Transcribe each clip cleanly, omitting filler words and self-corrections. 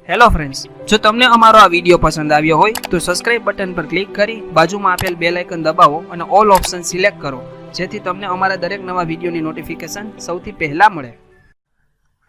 Hello friends, જો તમને અમારો આ વિડીયો પસંદ આવ્યો હોય તો સબસ્ક્રાઇબ બટન પર ક્લિક કરી બાજુમાં આપેલ બેલ આઇકન દબાવો અને ઓલ ઓપ્શન સિલેક્ટ કરો, જેથી તમને અમારા દરેક નવા વિડીયોની નોટિફિકેશન સૌથી પહેલા મળે.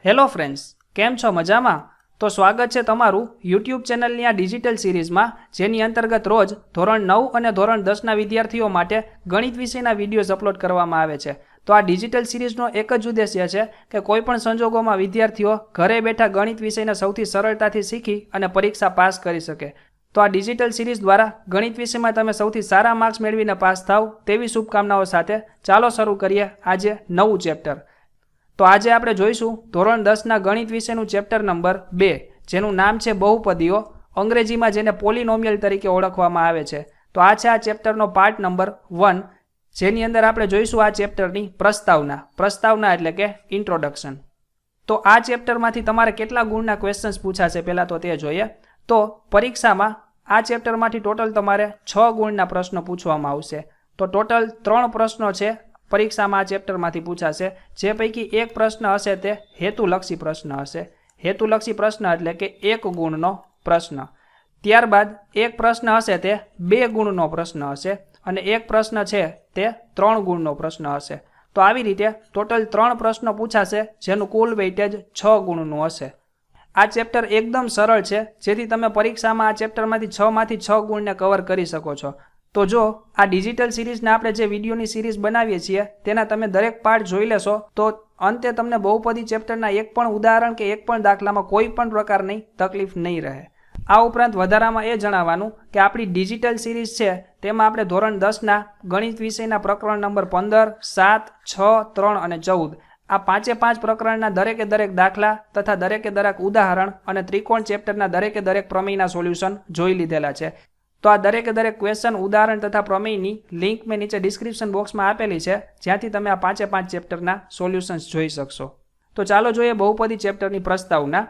હેલો ફ્રેન્ડ્સ, કેમ છો? મજામાં? તો સ્વાગત છે તમારું યુટ્યુબ ચેનલની આ ડિજિટલ સિરીઝમાં, જેની અંતર્ગત રોજ ધોરણ 9 અને ધોરણ 10ના વિદ્યાર્થીઓ માટે ગણિત વિષયના વિડીયોઝ અપલોડ કરવામાં આવે છે. તો આ ડિજિટલ સિરીઝનો એક જ ઉદ્દેશ્ય છે કે કોઈપણ સંજોગોમાં વિદ્યાર્થીઓ ઘરે બેઠા ગણિત વિષયને સૌથી સરળતાથી શીખી અને પરીક્ષા પાસ કરી શકે. તો આ ડિજિટલ સિરીઝ દ્વારા ગણિત વિષયમાં તમે સૌથી સારા માર્ક્સ મેળવીને પાસ થાવ તેવી શુભકામનાઓ સાથે ચાલો શરૂ કરીએ આજે નવું ચેપ્ટર. તો આજે આપણે જોઈશું ધોરણ 10ના ગણિત વિષયનું ચેપ્ટર નંબર 2, જેનું નામ છે બહુપદીઓ, અંગ્રેજીમાં જેને પોલિનોમિયલ તરીકે ઓળખવામાં આવે છે. તો આ છે આ ચેપ્ટરનો પાર્ટ નંબર 1, જેની અંદર આપણે જોઈશું આ ચેપ્ટરની પ્રસ્તાવના એટલે કે ઇન્ટ્રોડક્શન. તો આ ચેપ્ટરમાંથી તમારે કેટલા ગુણના ક્વેશ્ચન્સ પૂછાશે પહેલાં તો તે જોઈએ. તો પરીક્ષામાં આ ચેપ્ટરમાંથી ટોટલ તમારે 6 ગુણના પ્રશ્નો પૂછવામાં આવશે. તો ટોટલ 3 પ્રશ્નો છે પરીક્ષામાં આ ચેપ્ટરમાંથી પૂછાશે, જે પૈકી એક પ્રશ્ન હશે તે હેતુલક્ષી પ્રશ્ન હશે. હેતુલક્ષી પ્રશ્ન એટલે કે 1 ગુણનો પ્રશ્ન. ત્યારબાદ એક પ્રશ્ન હશે તે 2 ગુણનો પ્રશ્ન હશે અને એક પ્રશ્ન છે તે 3 ગુણનો પ્રશ્ન હશે. તો આવી રીતે ટોટલ 3 પ્રશ્નો પૂછાશે, જેનું કુલ વેઇટેજ 6 ગુણનું હશે. આ ચેપ્ટર એકદમ સરળ છે, જેથી તમે પરીક્ષામાં આ ચેપ્ટરમાંથી 6 ગુણને કવર કરી શકો છો. તો જો આ ડિજિટલ સિરીઝને આપણે જે વિડીયોની સિરીઝ બનાવીએ છીએ તેના તમે દરેક પાર્ટ જોઈ લેશો તો અંતે તમને બહુપદી ચેપ્ટરના એક પણ ઉદાહરણ કે એક પણ દાખલામાં કોઈ પણ પ્રકારની તકલીફ નહીં રહે. આ ઉપરાંત વધારામાં એ જણાવવાનું કે આપણી ડિજિટલ સિરીઝ છે તેમાં આપણે ધોરણ 10ના ગણિત વિષયના પ્રકરણ નંબર 15, 7, 6, 3 અને 14 આ 5 પ્રકરણના દરેકે દરેક દાખલા તથા દરેકે દરેક ઉદાહરણ અને ત્રિકોણ ચેપ્ટરના દરેકે દરેક પ્રમેયના સોલ્યુશન જોઈ લીધેલા છે. તો આ દરેકે દરેક ક્વેશ્ચન, ઉદાહરણ તથા પ્રમેયની લિંક મેં નીચે ડિસ્ક્રિપ્શન બોક્સમાં આપેલી છે, જ્યાંથી તમે આ 5 ચેપ્ટરના સોલ્યુશન્સ જોઈ શકશો. તો ચાલો જોઈએ બહુપદી ચેપ્ટરની પ્રસ્તાવના.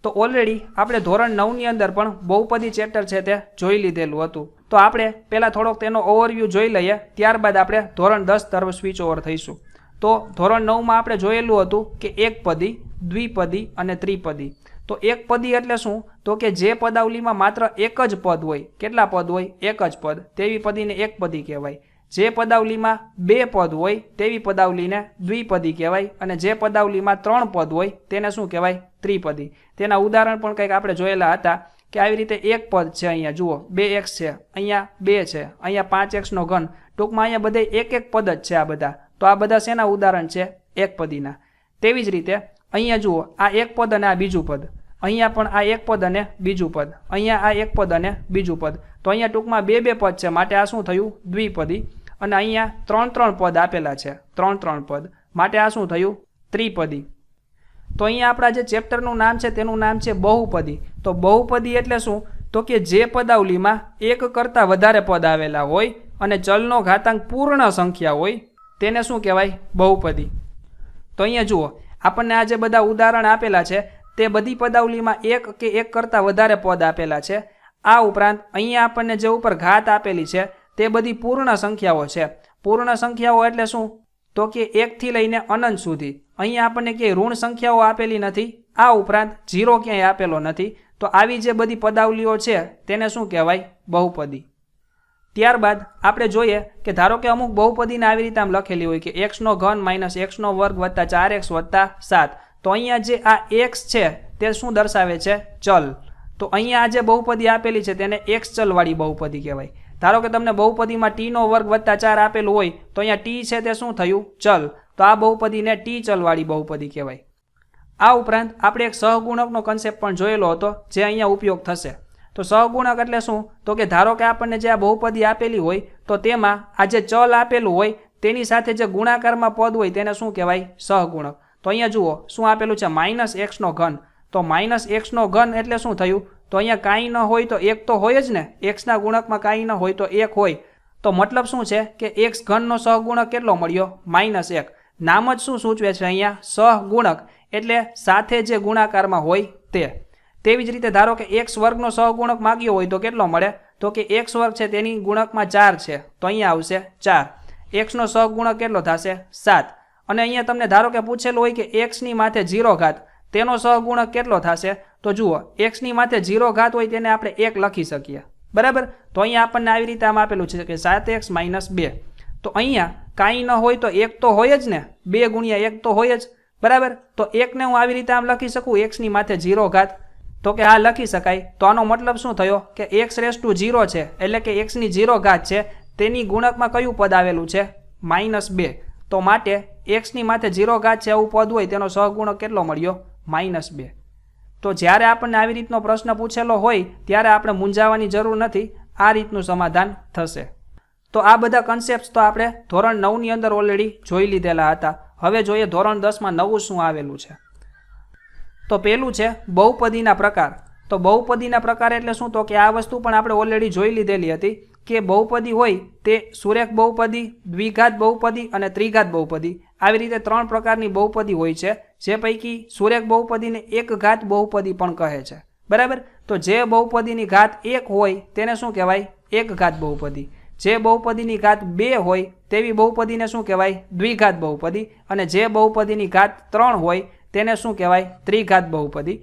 તો ઓલરેડી આપણે ધોરણ 9ની અંદર પણ બહુપદી ચેપ્ટર છે તે જોઈ લીધેલું હતું. તો આપણે પહેલાં થોડોક તેનો ઓવરવ્યૂ જોઈ લઈએ, ત્યારબાદ આપણે ધોરણ 10 તરફ સ્વિચ ઓવર થઈશું. તો ધોરણ 9માં આપણે જોયેલું હતું કે એકપદી, દ્વિપદી અને ત્રિપદી. તો એકપદી એટલે શું? તો કે જે પદાવલીમાં માત્ર એક જ પદ હોય. કેટલા પદ હોય? એક જ પદ. તેવી પદીને એકપદી કહેવાય. જે પદાવલીમાં 2 પદ હોય તેવી પદાવલીને દ્વિપદી કહેવાય. અને જે પદાવલીમાં 3 પદ હોય તેને શું કહેવાય? ત્રિપદી. તેના ઉદાહરણ પણ કંઈક આપણે જોયેલા હતા કે આવી રીતે એક પદ છે, અહીંયા જુઓ 2x છે, અહીંયા 2 છે, અહીંયા 5x નો ઘન. ટૂંકમાં અહીંયા બધે એક પદ જ છે આ બધા. તો આ બધા શેના ઉદાહરણ છે? એકપદીના. તેવી જ રીતે અહીંયા જુઓ, આ એક પદ અને આ બીજું પદ. અહીંયા પણ આ એક પદ અને બીજું પદ. અહીંયા આ એક પદ અને બીજું પદ. તો અહીંયા ટૂંકમાં 2 પદ છે, માટે આ શું થયું? દ્વિપદી. અને અહીંયા 3 પદ આપેલા છે, 3 પદ, માટે આ શું થયું? ત્રિપદી. તો અહીંયા આપણા જે ચેપ્ટરનું નામ છે તેનું નામ છે બહુપદી. તો બહુપદી એટલે શું? તો કે જે પદાવલીમાં એક કરતાં વધારે પદ આવેલા હોય અને ચલનો ઘાતાંક પૂર્ણ સંખ્યા હોય તેને શું કહેવાય? બહુપદી. તો અહીંયા જુઓ, આપણને આ જે બધા ઉદાહરણ આપેલા છે તે બધી પદાવલીમાં એક કે એક કરતાં વધારે પદ આપેલા છે. આ ઉપરાંત અહીંયા આપણને જે ઉપર ઘાત આપેલી છે તે બધી પૂર્ણ સંખ્યાઓ છે. પૂર્ણ સંખ્યાઓ એટલે શું? તો કે 1 થી લઈને અનંત સુધી. અહીંયા આપણને ક્યાંય ઋણ સંખ્યાઓ આપેલી નથી. આ ઉપરાંત 0 ક્યાંય આપેલો નથી. તો આવી જે બધી પદાવલીઓ છે તેને શું કહેવાય? બહુપદી. ત્યારબાદ આપણે જોઈએ કે ધારો કે અમુક બહુપદીને આવી રીતે આમ લખેલી હોય કે x3 - x2 + 4x + 7. તો અહીંયા જે આ x છે તે શું દર્શાવે છે? ચલ. તો અહીંયા આ જે બહુપદી આપેલી છે તેને x ચલવાળી બહુપદી કહેવાય. ધારો કે તમને બહુપદીમાં t2 + 4 આપેલું હોય તો અહીંયા t છે તે શું થયું? ચલ. તો આ બહુપદીને t ચલવાળી બહુપદી કહેવાય. આ ઉપરાંત આપણે એક સહગુણકનો કન્સેપ્ટ પણ જોયેલો હતો, જે અહીંયા ઉપયોગ થશે. તો સહગુણક એટલે શું? તો કે ધારો કે આપણને જે આ બહુપદી આપેલી હોય તો તેમાં આ જે ચલ આપેલું હોય તેની સાથે જે ગુણાકારમાં પદ હોય તેને શું કહેવાય? સહગુણક. તો અહીંયા જુઓ શું આપેલું છે? -x3. તો -x3 એટલે શું થયું? તો અહીંયા કાંઈ ન હોય તો 1 તો હોય જ ને. xના ગુણકમાં કાંઈ ન હોય તો 1 હોય. તો મતલબ શું છે કે x3નો સહગુણક કેટલો મળ્યો? -1. નામ જ શું સૂચવે છે અહીંયા? સહગુણક, એટલે સાથે જે ગુણાકારમાં હોય તે. તેવી જ રીતે ધારો કે x2નો સહગુણક માગ્યો હોય તો કેટલો મળે? તો કે x2 છે તેની ગુણકમાં 4 છે, તો અહીંયા આવશે 4. xનો સહગુણક કેટલો થશે? 7. અને અહીંયા તમને ધારો કે પૂછેલું હોય કે x ની માથે 0 ઘાત, તેનો સહગુણક કેટલો થશે? તો જુઓ, એક્સની માથે 0 ઘાત હોય તેને આપણે 1 લખી શકીએ, બરાબર. તો અહીંયા આપણને આવી રીતે આમ આપેલું છે કે 7x - 2. તો અહીંયા કાંઈ ન હોય તો 1 તો હોય જ ને, 2 ગુણ્યા 1 તો હોય જ, બરાબર. તો 1 ને હું આવી રીતે આમ લખી શકું, એક્સની માથે 0 ઘાત. તો કે હા, લખી શકાય. તો આનો મતલબ શું થયો કે x⁻0 છે એટલે કે એક્સની 0 ઘાત છે તેની ગુણકમાં કયું પદ આવેલું છે? -2. તો માટે એક્સની માથે 0 ઘાત છે એવું પદ હોય તેનો સહગુણક કેટલો મળ્યો? -2. તો જ્યારે આપણને આવી રીતનો પ્રશ્ન પૂછેલો હોય ત્યારે આપણે મૂંઝાવાની જરૂર નથી, આ રીતનું સમાધાન થશે. તો આ બધા કન્સેપ્ટ તો આપણે ધોરણ 9ની અંદર ઓલરેડી જોઈ લીધેલા હતા. હવે જોઈએ ધોરણ 10માં નવું શું આવેલું છે. તો પહેલું છે બહુપદીના પ્રકાર. તો બહુપદીના પ્રકાર એટલે શું? તો કે આ વસ્તુ પણ આપણે ઓલરેડી જોઈ લીધેલી હતી કે બહુપદી હોય તે સુરેખ બહુપદી, દ્વિઘાત બહુપદી અને ત્રિઘાત બહુપદી, આવી રીતે 3 પ્રકારની બહુપદી હોય છે. જે પૈકી સુરેખ બહુપદીને એક ઘાત બહુપદી પણ કહે છે, બરાબર. તો જે બહુપદીની ઘાત 1 હોય તેને શું કહેવાય? એક ઘાત બહુપદી. જે બહુપદીની ઘાત 2 હોય તેવી બહુપદીને શું કહેવાય? દ્વિઘાત બહુપદી. અને જે બહુપદીની ઘાત 3 હોય તેને શું કહેવાય? ત્રિઘાત બહુપદી.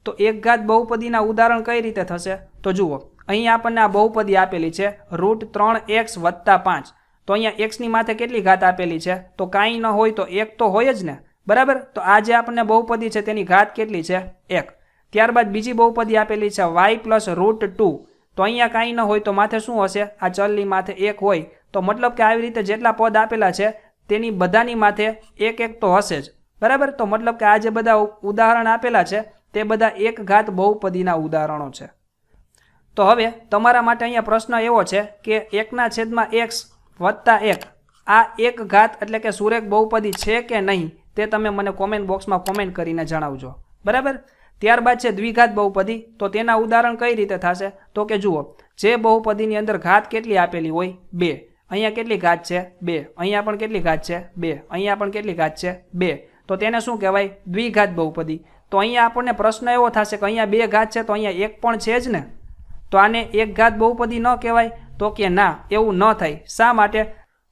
તો એક ઘાત બહુપદીના ઉદાહરણ કઈ રીતે થશે? તો જુઓ, અહીંયા આપણને આ બહુપદી આપેલી છે √3x + 5. તો અહીંયા x ની માથે કેટલી ઘાત આપેલી છે? તો કાંઈ ન હોય તો 1 તો હોય જ ને, બરાબર. તો આ જે આપણને બહુપદી છે તેની ઘાત કેટલી છે? 1. ત્યારબાદ બીજી બહુપદી આપેલી છે y + √2. તો અહીંયા કાંઈ ન હોય તો માથે શું હશે? આ ચલની માથે 1 હોય. તો મતલબ કે આવી રીતે જેટલા પદ આપેલા છે તેની બધાની માથે 1 તો હશે જ, બરાબર. તો મતલબ કે આ જે બધા ઉદાહરણ આપેલા છે તે બધા એક ઘાત બહુપદીના ઉદાહરણો છે. તો હવે તમારા માટે અહીંયા પ્રશ્ન એવો છે કે 1/x + 1 આ એક ઘાત એટલે કે સુરેખ બહુપદી છે કે નહીં તે તમે મને કોમેન્ટ બોક્સમાં કોમેન્ટ કરીને જણાવજો, બરાબર. ત્યારબાદ છે દ્વિઘાત બહુપદી. તો તેના ઉદાહરણ કઈ રીતે થશે? તો કે જુઓ, જે બહુપદીની અંદર ઘાત કેટલી આપેલી હોય? 2. અહીંયા કેટલી ઘાત છે? 2. અહીંયા પણ કેટલી ઘાત છે? 2. અહીંયા પણ કેટલી ઘાત છે? 2. તો તેને શું કહેવાય? દ્વિઘાત બહુપદી. તો અહીંયા આપણને પ્રશ્ન એવો થશે કે અહીંયા 2 ઘાત છે તો અહીંયા 1 પણ છે જ ને, તો આને એક ઘાત બહુપદી ન કહેવાય? તો કે ના, એવું ન થાય. શા માટે?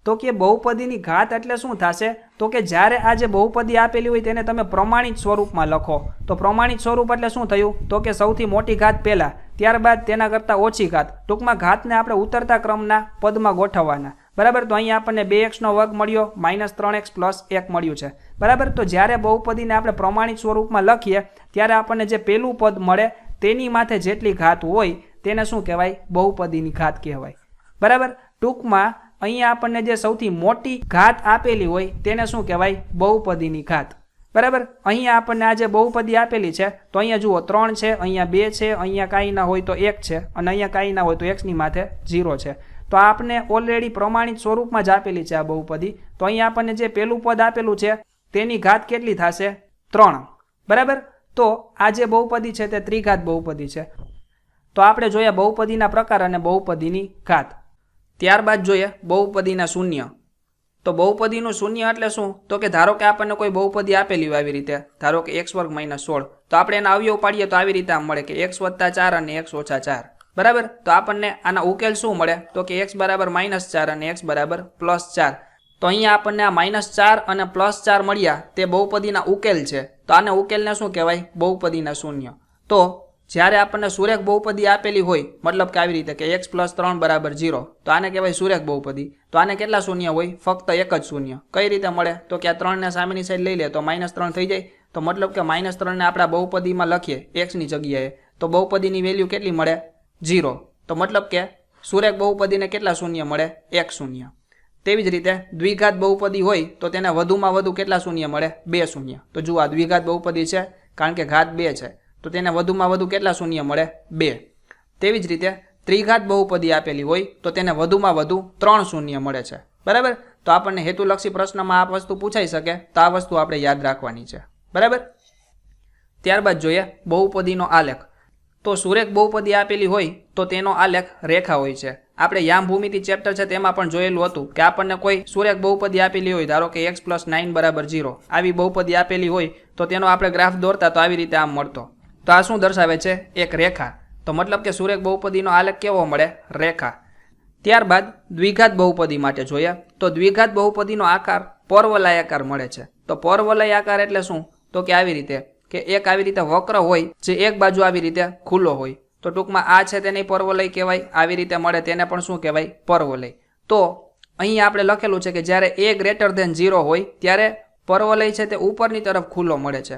તો કે બહુપદીની ઘાત એટલે શું થશે? તો કે જ્યારે આ જે બહુપદી આપેલી હોય તેને તમે પ્રમાણિત સ્વરૂપમાં લખો. તો પ્રમાણિત સ્વરૂપ એટલે શું થયું? તો કે સૌથી મોટી ઘાત પહેલા, ત્યારબાદ તેના કરતાં ઓછી ઘાત. ટૂંકમાં ઘાતને આપણે ઉતરતા ક્રમના પદમાં ગોઠવવાના, બરાબર. તો અહીંયા આપણને 2x² મળ્યો, -3x + 1 મળ્યું છે, બરાબર. તો જ્યારે બહુપદીને આપણે પ્રમાણિત સ્વરૂપમાં લખીએ ત્યારે આપણને જે પહેલું પદ મળે તેની માથે જેટલી ઘાત હોય તેને શું કહેવાય? બહુપદીની ઘાત કહેવાય, બરાબર. ટૂંકમાં અહીંયા આપણને જે સૌથી મોટી ઘાત આપેલી હોય તેને શું કહેવાય? બહુપદીની ઘાત, બરાબર. અહીંયા આપણને આ જે બહુપદી આપેલી છે તો અહીંયા જુઓ 3 છે, અહીંયા 2 છે, અહીંયા કાંઈ ના હોય તો 1 છે, અને અહીંયા કાંઈ ના હોય તો x ની માથે 0 છે. તો આપને ઓલરેડી પ્રમાણિત સ્વરૂપમાં જ આપેલી છે આ બહુપદી. તો અહીંયા આપણને જે પહેલું પદ આપેલું છે તેની ઘાત કેટલી થશે? 3, બરાબર. તો આ જે બહુપદી છે તે ત્રિઘાત બહુપદી છે. તો આપણે જોયા બહુપદીના પ્રકાર અને બહુપદીની ઘાત. ત્યારબાદ જોઈએ બહુપદીના શૂન્ય. તો બહુપદીનું શૂન્ય એટલે શું? તો કે ધારો કે આપણને કોઈ બહુપદી આપેલી હોય આવી રીતે, ધારો કે x² - 16. તો આપણે એના અવયવ પાડીએ તો આવી રીતે આમ મળે કે x + 4 અને x - 4, બરાબર. તો આપણને આના ઉકેલ શું મળે? તો કે x = -4 અને x = +4. તો અહીંયા આપણને આ -4 અને +4 મળ્યા તે બહુપદીના ઉકેલ છે. તો આને ઉકેલને શું કહેવાય? બહુપદીના શૂન્ય. તો જ્યારે આપણને સુરેખ બહુપદી આપેલી હોય, મતલબ કે આવી રીતે કે x + 3 = 0, તો આને કહેવાય સુરેખ બહુપદી. તો આને કેટલા શૂન્ય હોય? ફક્ત એક જ શૂન્ય. કઈ રીતે મળે? તો કે આ 3 ને સામેની સાઈડ લઈ લે તો -3 થઈ જાય. તો મતલબ કે -3 ને આપણે બહુપદીમાં લખીએ x ની જગ્યાએ તો બહુપદીની વેલ્યુ કેટલી મળે? 0. તો મતલબ કે સુરેખ બહુપદીને કેટલા શૂન્ય મળે? 1 શૂન્ય. તેવી જ રીતે દ્વિઘાત બહુપદી હોય તો તેને વધુમાં વધુ કેટલા શૂન્ય મળે? 2 શૂન્ય. તો જુઓ, આ દ્વિઘાત બહુપદી છે કારણ કે ઘાત 2 છે તો તેને વધુમાં વધુ કેટલા શૂન્ય મળે? 2. તેવી જ રીતે ત્રિઘાત બહુપદી આપેલી હોય તો તેને વધુમાં વધુ 3 શૂન્ય મળે છે, બરાબર. તો આપણને હેતુલક્ષી પ્રશ્નમાં આ વસ્તુ પૂછાઈ શકે તો આ વસ્તુ આપણે યાદ રાખવાની છે, બરાબર. ત્યારબાદ જોઈએ બહુપદીનો આલેખ. તો સુરેખ બહુપદી આપેલી હોય તો તેનો આલેખ રેખા હોય છે. આપણે યામ ભૂમિતિ ચેપ્ટર છે તેમાં પણ જોયેલું હતું કે આપણને કોઈ સુરેખ બહુપદી આપેલી હોય, ધારો કે x + 9 = 0 આવી બહુપદી આપેલી હોય તો તેનો આપણે ગ્રાફ દોરતા તો આવી રીતે આમ મળતો. તો આ શું દર્શાવે છે? એક રેખા. તો મતલબ કે સુરેખ બહુપદીનો આલેખ કેવો મળે? રેખા. ત્યારબાદ દ્વિઘાત બહુપદી માટે જોઈએ તો દ્વિઘાત બહુપદીનો આકાર પરવલયાકાર મળે છે. તો પરવલયાકાર એટલે શું? તો કે આવી રીતે કે એક આવી રીતે વક્ર હોય જે એક બાજુ આવી રીતે ખુલ્લો હોય, તો ટૂંકમાં આ છે તેને પરવલય કહેવાય, આવી રીતે મળે તેને પણ શું કહેવાય? પરવલય. તો અહીંયા આપણે લખેલું છે કે જ્યારે a ગ્રેટર ધેન 0 હોય ત્યારે પરવલય છે તે ઉપરની તરફ ખુલ્લો મળે છે.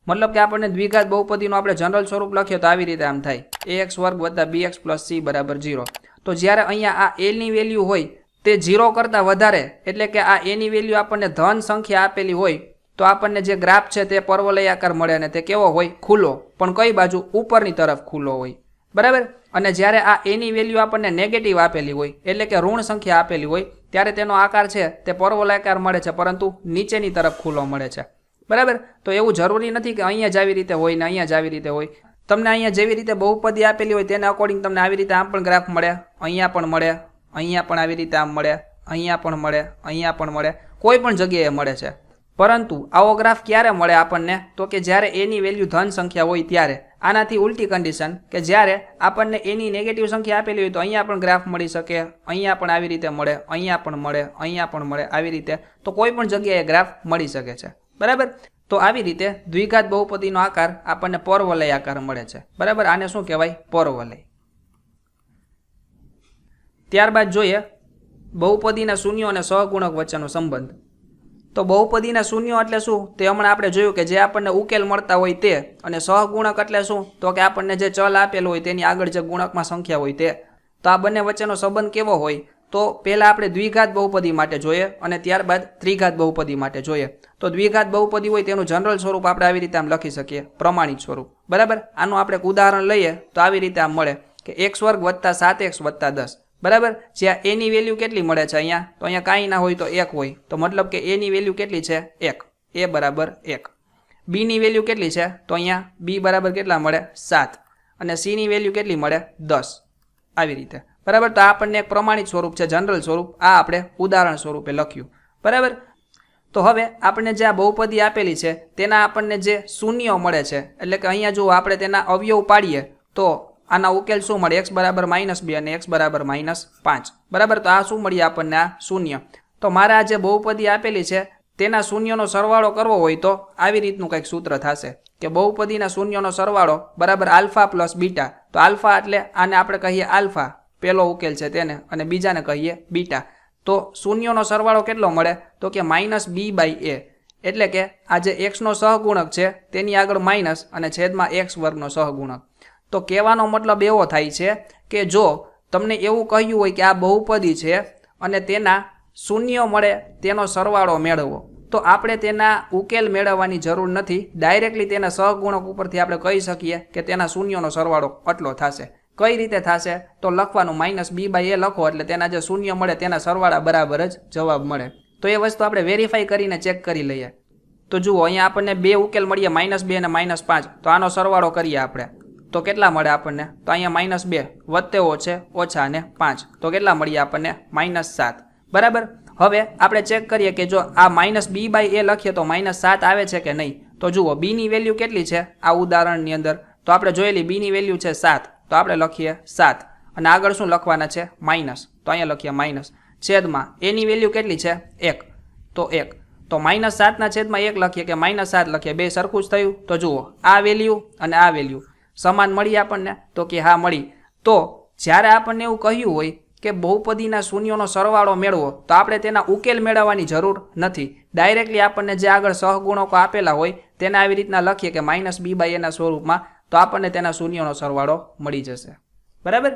મતલબ કે આપણને દ્વિઘાત બહુપદીનું આપણે જનરલ સ્વરૂપ લખીએ તો આવી રીતે આમ થાય ax વર્ગ વત્તા bx પ્લસ c બરાબર 0. તો જ્યારે અહીંયા આ a ની વેલ્યુ હોય તે 0 કરતાં વધારે, એટલે કે આ a ની વેલ્યુ આપણને ધન સંખ્યા આપેલી હોય, તો આપણને જે ગ્રાફ છે તે પરવલયાકાર મળે અને તે કેવો હોય? ખુલ્લો. પણ કઈ બાજુ? ઉપરની તરફ ખુલ્લો હોય. બરાબર. અને જ્યારે આ a ની વેલ્યુ આપણને નેગેટિવ આપેલી હોય, એટલે કે ઋણ સંખ્યા આપેલી હોય, ત્યારે તેનો આકાર છે તે પરવલયાકાર મળે છે, પરંતુ નીચેની તરફ ખુલ્લો મળે છે. બરાબર. તો એવું જરૂરી નથી કે અહીંયા જ આવી રીતે હોય ને અહીંયા જ આવી રીતે હોય. તમને અહીંયા જેવી રીતે બહુપદી આપેલી હોય તેને અકોર્ડિંગ તમને આવી રીતે આમ પણ ગ્રાફ મળે, અહીંયા પણ મળે, અહીંયા પણ આવી રીતે આમ મળે, અહીંયા પણ મળે, અહીંયા પણ મળે, કોઈ પણ જગ્યાએ મળે છે. પરંતુ આવો ગ્રાફ ક્યારે મળે આપણને? તો કે જ્યારે a ની વેલ્યુ ધન સંખ્યા હોય ત્યારે. આનાથી ઉલટી કન્ડિશન કે જ્યારે આપણને a ની નેગેટિવ સંખ્યા આપેલી હોય તો અહીંયા પણ ગ્રાફ મળી શકે, અહીંયા પણ આવી રીતે મળે, અહીંયા પણ મળે, અહીંયા પણ મળે, આવી રીતે. તો કોઈ પણ જગ્યાએ ગ્રાફ મળી શકે છે. બરાબર. તો આવી રીતે દ્વિઘાત બહુપદીનો આકાર આપણને પરવલય આકાર મળે છે. બરાબર. આને શું કહેવાય? પરવલય. ત્યારબાદ જોઈએ બહુપદીના શૂન્યો અને સહગુણક વચ્ચેનો સંબંધ. તો બહુપદીના શૂન્યો એટલે શું તે હમણાં આપણે જોયું કે જે આપણને ઉકેલ મળતા હોય તે, અને સહગુણક એટલે શું તો કે આપણને જે ચલ આપેલો હોય તેની આગળ જે ગુણકમાં સંખ્યા હોય તે. તો આ બંને વચ્ચેનો સંબંધ કેવો હોય? તો પહેલા આપણે દ્વિઘાત બહુપદી માટે જોઈએ અને ત્યારબાદ ત્રિઘાત બહુપદી માટે જોઈએ. તો દ્વિઘાત બહુપદી હોય તેનું જનરલ સ્વરૂપ આપણે આવી રીતે આમ લખી શકીએ, પ્રમાણિત સ્વરૂપ. બરાબર. આનું આપણે ઉદાહરણ લઈએ તો આવી રીતે આમ મળે કે x વર્ગ વત્તા 7x વત્તા 10. બરાબર. જ્યાં a ની વેલ્યુ કેટલી મળે છે અહીંયા? તો અહીંયા કાંઈ ના હોય તો 1 હોય, તો મતલબ કે a ની વેલ્યુ કેટલી છે? 1. a બરાબર 1. b ની વેલ્યુ કેટલી છે? તો અહીંયા b બરાબર કેટલા મળે? 7. અને c ની વેલ્યુ કેટલી મળે? 10. આવી રીતે. બરાબર. તો આ આપણને એક પ્રમાણિત સ્વરૂપ છે, જનરલ સ્વરૂપ. આ આપણે ઉદાહરણ સ્વરૂપે લખ્યું. બરાબર. તો હવે આપણને જે આ બહુપદી આપેલી છે તેના આપણને જે શૂન્યો મળે છે, એટલે કે અહીંયા જો આપણે તેના અવયવ પાડીએ તો આના ઉકેલ શું મળે? x બરાબર -2 અને x બરાબર -5. બરાબર. તો આ શું મળીએ આપણને? આ શૂન્ય. તો મારે આ જે બહુપદી આપેલી છે તેના શૂન્યનો સરવાળો કરવો હોય તો આવી રીતનું કંઈક સૂત્ર થશે કે બહુપદીના શૂન્યનો સરવાળો બરાબર આલ્ફા પ્લસ બીટા. તો આલ્ફા એટલે આને આપણે કહીએ આલ્ફા, પહેલો ઉકેલ છે તેને, અને બીજાને કહીએ બીટા. તો શૂન્યનો સરવાળો કેટલો મળે? તો કે -b/a. એટલે કે આ જે x નો સહગુણક છે તેની આગળ માઇનસ અને છેદમાં x વર્ગનો સહગુણક. તો કહેવાનો મતલબ એવો થાય છે કે જો તમને એવું કહ્યું હોય કે આ બહુપદી છે અને તેના શૂન્ય મળે તેનો સરવાળો મેળવો, તો આપણે તેના ઉકેલ મેળવવાની જરૂર નથી. ડાયરેક્ટલી તેના સહગુણક ઉપરથી આપણે કહી શકીએ કે તેના શૂન્યનો સરવાળો આટલો થશે. કઈ રીતે થશે? તો લખવાનું -b/a લખો એટલે તેના જે શૂન્ય મળે તેના સરવાળા બરાબર જ જવાબ મળે. તો એ વસ્તુ આપણે વેરીફાઈ કરીને ચેક કરી લઈએ. તો જુઓ અહીંયા આપણને બે ઉકેલ મળીએ, -2 અને -5. તો આનો સરવાળો કરીએ આપણે તો કેટલા મળે આપણને? તો અહીંયા -2 વત્તે ઓછા અને 5, તો કેટલા મળીએ આપણને? -7. બરાબર. હવે આપણે ચેક કરીએ કે જો આ -b/a લખીએ તો -7 આવે છે કે નહીં. તો જુઓ b ની વેલ્યુ કેટલી છે આ ઉદાહરણની અંદર? તો આપણે જોયેલી b ની વેલ્યુ છે 7, તો આપણે લખીએ 7 અને આગળ શું લખવાના છે? માઇનસ. તો અહીંયા લખીએ માઇનસ. છેદમાં a ની વેલ્યુ કેટલી છે? 1, તો 1. તો -7 ના છેદમાં 1 લખીએ કે -7 લખીએ, બે સરખું જ થયું. તો જુઓ આ વેલ્યુ અને આ વેલ્યુ સમાન મળી આપણને? તો કે હા મળી. તો જ્યારે આપણને એવું કહ્યું હોય કે બહુપદીના શૂન્યોનો સરવાળો મેળવો, તો આપણે તેના ઉકેલ મેળવવાની જરૂર નથી. ડાયરેક્ટલી આપણને જે આગળ સહગુણકો આપેલા હોય તેને આવી રીતના લખીએ કે -b/a ના સ્વરૂપમાં, તો આપણને તેના શૂન્યનો સરવાળો મળી જશે. બરાબર.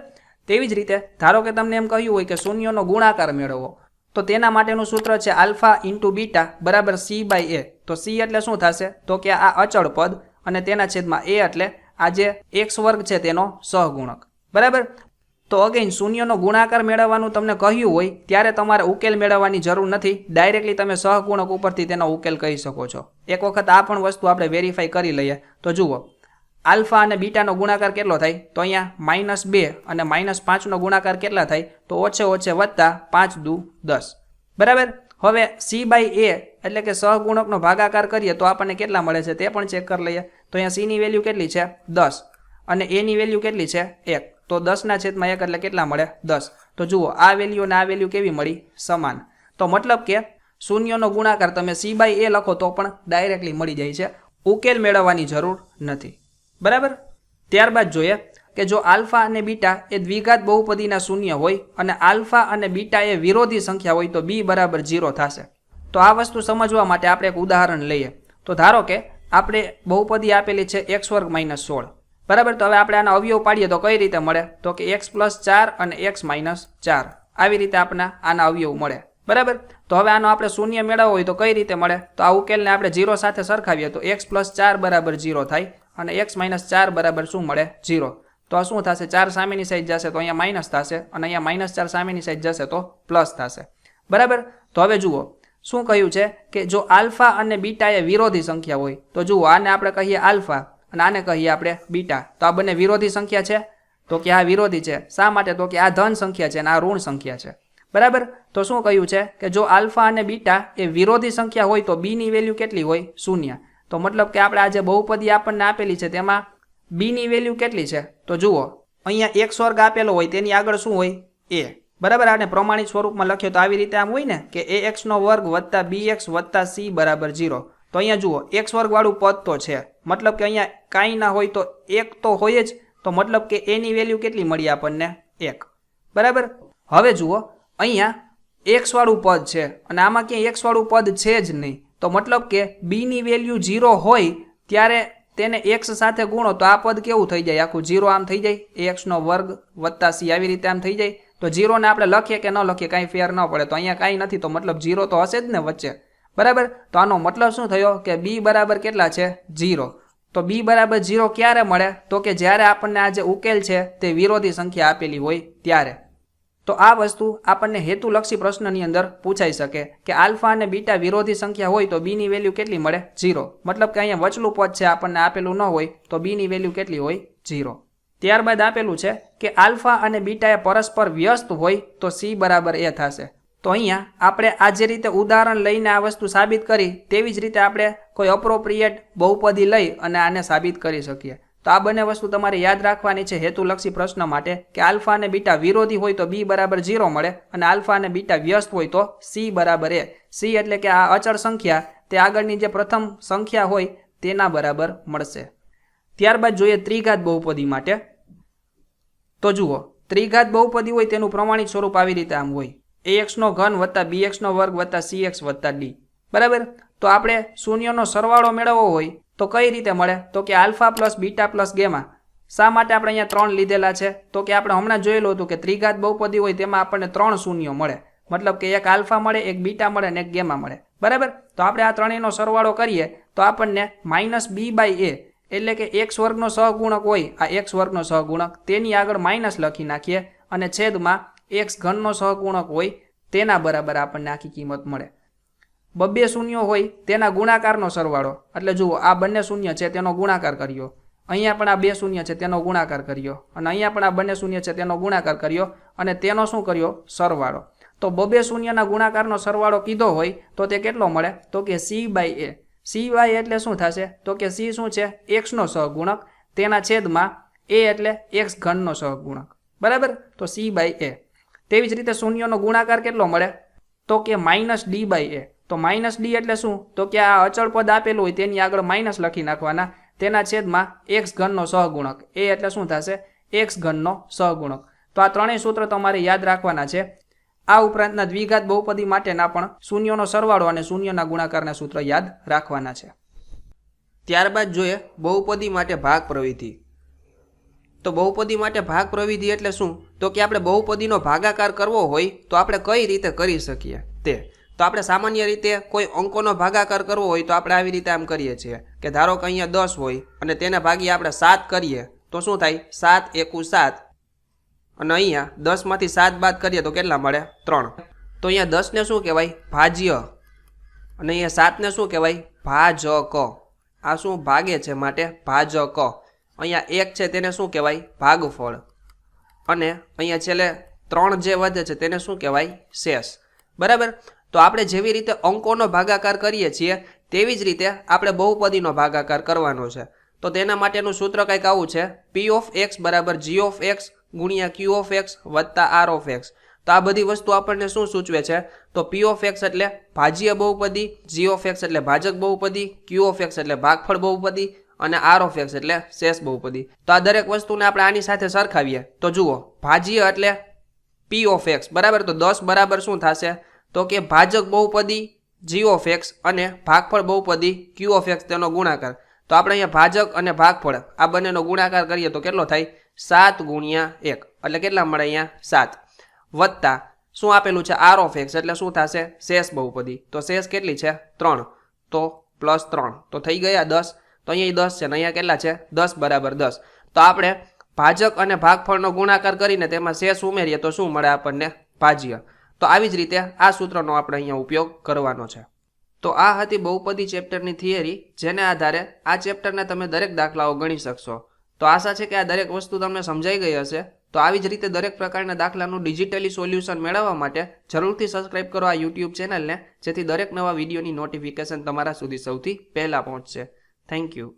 તેવી જ રીતે ધારો કે તમને એમ કહ્યું હોય કે શૂન્યનો ગુણાકાર મેળવો, તો તેના માટેનું સૂત્ર છે આલ્ફા ઇન્ટુ બીટા બરાબર c/a. તો c એટલે શું થશે? તો કે આ અચળ પદ અને તેના છેદમાં a એટલે આ જે x વર્ગ છે તેનો સહગુણક. બરાબર. તો અગેન શૂન્યનો ગુણાકાર મેળવવાનું તમને કહ્યું હોય ત્યારે તમારે ઉકેલ મેળવવાની જરૂર નથી. ડાયરેક્ટલી તમે સહગુણક ઉપરથી તેનો ઉકેલ કહી શકો છો. એક વખત આ પણ વસ્તુ આપણે વેરીફાઈ કરી લઈએ. તો જુઓ આલ્ફા અને બીટાનો ગુણાકાર કેટલો થાય? તો અહીંયા -2 અને -5 નો ગુણાકાર કેટલા થાય? તો ઓછે વત્તા 5 દુ 10. બરાબર. હવે c/a એટલે કે સહગુણકનો ભાગાકાર કરીએ તો આપણને કેટલા મળે છે તે પણ ચેક કરી લઈએ. તો અહીંયા c ની વેલ્યુ કેટલી છે? 10 અને a ની વેલ્યુ કેટલી છે? 1. તો 10 ના છેદમાં 1 એટલે કેટલા મળે? 10. તો જુઓ આ વેલ્યુ અને આ વેલ્યુ કેવી મળી? સમાન. તો મતલબ કે શૂન્યનો ગુણાકાર તમે c/a લખો તો પણ ડાયરેક્ટલી મળી જાય છે. ઉકેલ મેળવવાની જરૂર નથી. બરાબર. ત્યારબાદ જોઈએ કે જો આલ્ફા અને બીટા એ દ્વિઘાત બહુપદીના શૂન્ય હોય અને આલ્ફા અને બીટા એ વિરોધી સંખ્યા હોય તો b બરાબર 0 થશે. તો આ વસ્તુ સમજવા માટે આપણે એક ઉદાહરણ લઈએ. તો ધારો કે આપણે બહુપદી આપેલી છે x વર્ગ - 16. બરાબર. તો હવે આપણે આના અવયવ પાડીએ તો કઈ રીતે મળે? તો કે x + 4 અને x - 4 આવી રીતે આપણે આના અવયવ મળે. બરાબર. તો હવે આનો આપણે શૂન્ય મેળવવો હોય તો કઈ રીતે મળે? તો આ ઉકેલને આપણે 0 સાથે સરખાવીએ તો x + 4 બરાબર 0 થાય અને x - 4 બરાબર શું મળે? 0. તો આ શું થશે? 4 સામેની સાઈડ જશે તો અહીંયા માઇનસ થશે અને અહીંયા -4 સામેની સાઈડ જશે તો પ્લસ થશે. બરાબર. તો હવે જુઓ શું કહ્યું છે કે જો આલ્ફા અને બીટા એ વિરોધી સંખ્યા હોય તો જુઓ આને આપણે કહીએ આલ્ફા અને આને કહીએ આપણે બીટા. તો આ બંને વિરોધી સંખ્યા છે? તો કે આ વિરોધી છે. શા માટે? તો કે આ ધન સંખ્યા છે અને આ ઋણ સંખ્યા છે. બરાબર. તો શું કહ્યું છે કે જો આલ્ફા અને બીટા એ વિરોધી સંખ્યા હોય તો b ની વેલ્યુ કેટલી હોય? 0. તો મતલબ કે આપણે આ જે બહુપદી આપણને આપેલી છે તેમાં b ની વેલ્યુ કેટલી છે? તો જુઓ અહીંયા x વર્ગ આપેલો હોય તેની આગળ શું હોય? a. બરાબર. આને પ્રમાણિત સ્વરૂપમાં લખ્યો તો આવી રીતે આમ હોય ને કે ax² + bx + c બરાબર 0. તો અહીંયા જુઓ x વર્ગ વાળું પદ તો છે, મતલબ કે અહીંયા કાંઈ ના હોય તો 1 તો હોય જ. તો મતલબ કે a ની વેલ્યુ કેટલી મળી આપણને? 1. બરાબર. હવે જુઓ અહીંયા x વાળું પદ છે અને આમાં ક્યાંય x વાળું પદ છે જ નહીં. તો મતલબ કે b ની વેલ્યુ 0 હોય ત્યારે તેને x સાથે ગુણો તો આ પદ કેવું થઈ જાય? આખું 0 આમ થઈ જાય. ax² + c આવી રીતે આમ થઈ જાય. તો 0 ને આપણે લખીએ કે ન લખીએ કાંઈ ફેર ન પડે. તો અહીંયા કાંઈ નથી તો મતલબ 0 તો હશે જ ને વચ્ચે. બરાબર. તો આનો મતલબ શું થયો કે b બરાબર કેટલા છે? 0. તો b બરાબર 0 ક્યારે મળે? તો કે જ્યારે આપણને આ જે ઉકેલ છે તે વિરોધી સંખ્યા આપેલી હોય ત્યારે. તો આ વસ્તુ આપણને હેતુલક્ષી પ્રશ્નની અંદર પૂછાઈ શકે કે આલ્ફા અને બીટા વિરોધી સંખ્યા હોય તો b ની વેલ્યુ કેટલી મળે? 0. મતલબ કે અહીંયા વચલું પદ છે આપણને આપેલું ન હોય તો b ની વેલ્યુ કેટલી હોય? 0. ત્યારબાદ આપેલું છે કે આલ્ફા અને બીટા એ પરસ્પર વ્યસ્ત હોય તો c બરાબર a થશે. તો અહીંયા આપણે આ જે રીતે ઉદાહરણ લઈને આ વસ્તુ સાબિત કરી તેવી જ રીતે આપણે કોઈ અપ્રોપ્રિએટ બહુપદી લઈ અને આને સાબિત કરી શકીએ. તો આ બંને વસ્તુ તમારે યાદ રાખવાની છે હેતુલક્ષી પ્રશ્ન માટે કે આલ્ફા અને બીટા વિરોધી હોય તો b બરાબર 0 મળે અને આલ્ફા અને બીટા વ્યસ્ત હોય તો c બરાબર a. c એટલે કે આ અચળ સંખ્યા તે આગળની જે પ્રથમ સંખ્યા હોય તેના બરાબર મળશે. ત્યારબાદ જોઈએ ત્રિઘાત બહુપદી માટે. તો જુઓ ત્રિઘાત બહુપદી હોય તેનું પ્રમાણિત સ્વરૂપ આવી રીતે આમ હોય ax³ + bx² + cx + d. બરાબર. તો આપણે શૂન્યનો સરવાળો મેળવવો હોય તો કઈ રીતે મળે? તો કે આલ્ફા + બીટા + ગેમા. શા માટે આપણે અહીંયા 3 લીધેલા છે? તો કે આપણે હમણાં જોયેલું હતું કે ત્રિઘાત બહુપદી હોય તેમાં આપણને 3 શૂન્યો મળે. મતલબ કે એક આલ્ફા મળે, એક બીટા મળે અને એક ગેમા મળે. બરાબર. તો આપણે આ ત્રણેયનો સરવાળો કરીએ તો આપણને -b/a એટલે કે x વર્ગનો સહગુણક હોય, આ x વર્ગનો સહગુણક તેની આગળ માઇનસ લખી નાખીએ અને છેદમાં x³ નો સહગુણક હોય તેના બરાબર આપણને આખી કિંમત મળે. બબ્બે શૂન્યો હોય તેના ગુણાકારનો સરવાળો. એટલે જુઓ આ બંને શૂન્ય છે તેનો ગુણાકાર કર્યો, અહીંયા પણ આ બે શૂન્ય છે તેનો ગુણાકાર કર્યો અને અહીંયા પણ આ બંને શૂન્ય છે તેનો ગુણાકાર કર્યો અને તેનો શું કર્યો? સરવાળો. તો બબ્બે શૂન્યના ગુણાકારનો સરવાળો કીધો હોય તો તે કેટલો મળે? તો કે c/a. c/ એટલે શું થશે? તો કે c શું છે? x નો સહગુણક તેના છેદમાં a એટલે x³ નો સહગુણક. બરાબર. તો c/a. તેવી જ રીતે શૂન્યનો ગુણાકાર કેટલો મળે? તો કે -d/a. તો -d એટલે શું? તો કે આ અચળ પદ આપેલું હોય તેની આગળ માઇનસ લખી નાખવાના તેના છેદમાં x³ નો સહગુણક. a એટલે શું થશે? x³ નો સહગુણક. તો આ ત્રણેય સૂત્ર તમારે યાદ રાખવાના છે. આ ઉપરાંતના દ્વિઘાત બહુપદી માટેના પણ શૂન્યનો સરવાળો અને શૂન્યના ગુણાકારના સૂત્ર યાદ રાખવાના છે. ત્યારબાદ જોઈએ બહુપદી માટે ભાગ પ્રવિધિ. તો બહુપદી માટે ભાગ પ્રવિધિ એટલે શું? તો કે આપણે બહુપદીનો ભાગાકાર કરવો હોય તો આપણે કઈ રીતે કરી શકીએ તે. તો આપણે સામાન્ય રીતે કોઈ અંકોનો ભાગાકાર કરવો હોય તો આપણે આવી રીતે આમ કરીએ છીએ કે ધારો કે અહીંયા 10 હોય અને તેને ભાગી આપણે 7 કરીએ તો શું થાય? 7 × 7 અને અહીંયા 10 માંથી 7 બાદ કરીએ તો કેટલા મળે? 3. તો અહીંયા 10 ને શું કહેવાય? ભાજ્ય. અને અહીંયા 7 ને શું કહેવાય? ભાજક. આ શું? ભાગે છે માટે ભાજક. અહીંયા 1 છે તેને શું કહેવાય? ભાગફળ. અને અહીંયા છેલ્લે 3 જે વધે છે તેને શું કહેવાય? શેષ. બરાબર. તો આપણે જેવી રીતે અંકોનો ભાગાકાર કરીએ છીએ તેવી જ રીતે આપણે બહુપદીનો ભાગાકાર કરવાનો છે. તો તેના માટેનું સૂત્ર કંઈક આવું છે: p(x) = g(x) * q(x) + r(x). તો આ બધી વસ્તુ આપણને શું સૂચવે છે? તો પી ઓફ એક્સ એટલે ભાજ્ય બહુપદી, જી ઓફ એક્સ એટલે ભાજક બહુપદી, ક્યુ ઓફ એક્સ એટલે ભાગફળ બહુપદી અને આર ઓફ એક્સ એટલે શેષ બહુપદી. તો આ દરેક વસ્તુને આપણે આની સાથે સરખાવીએ તો જુઓ, ભાજ્ય એટલે પી ઓફ એક્સ બરાબર, તો 10 બરાબર શું થશે? તો કે ભાજક બહુપદી જી ઓફ એક્સ અને ભાગફળ બહુપદી ક્યુ ઓફ એક્સ તેનો ગુણાકાર. તો આપણે અહીંયા ભાજક અને ભાગફળ આ બંનેનો ગુણાકાર કરીએ તો કેટલો થાય? 7 ગુણ્યા 1 એટલે કેટલા મળે? અહીંયા 7 વત્તા શું આપેલું છે? આર ઓફ એક્સ એટલે શું થશે? શેષ બહુપદી. તો શેષ કેટલી છે? 3, તો +3 તો થઈ ગયા 10. તો અહીંયા 10 છે ને અહીંયા કેટલા છે? 10 બરાબર 10. તો આપણે ભાજક અને ભાગફળનો ગુણાકાર કરીને તેમાં શેષ ઉમેરીએ તો શું મળે આપણને? ભાજ્ય. તો આવી જ રીતે આ સૂત્રનો આપણે અહીંયા ઉપયોગ કરવાનો છે. તો આ હતી બહુપદી ચેપ્ટરની થિયરી, જેને આધારે આ ચેપ્ટરના તમે દરેક દાખલાઓ ગણી શકશો. તો આશા છે કે આ દરેક વસ્તુ તમને સમજાઈ ગઈ હશે. તો આવી જ રીતે દરેક પ્રકારના દાખલાનું ડિજિટલી સોલ્યુશન મેળવવા માટે જરૂરથી સબસ્ક્રાઇબ કરો આ યુટ્યુબ ચેનલને, જેથી દરેક નવા વિડીયોની નોટિફિકેશન તમારા સુધી સૌથી પહેલાં પહોંચશે. Thank you.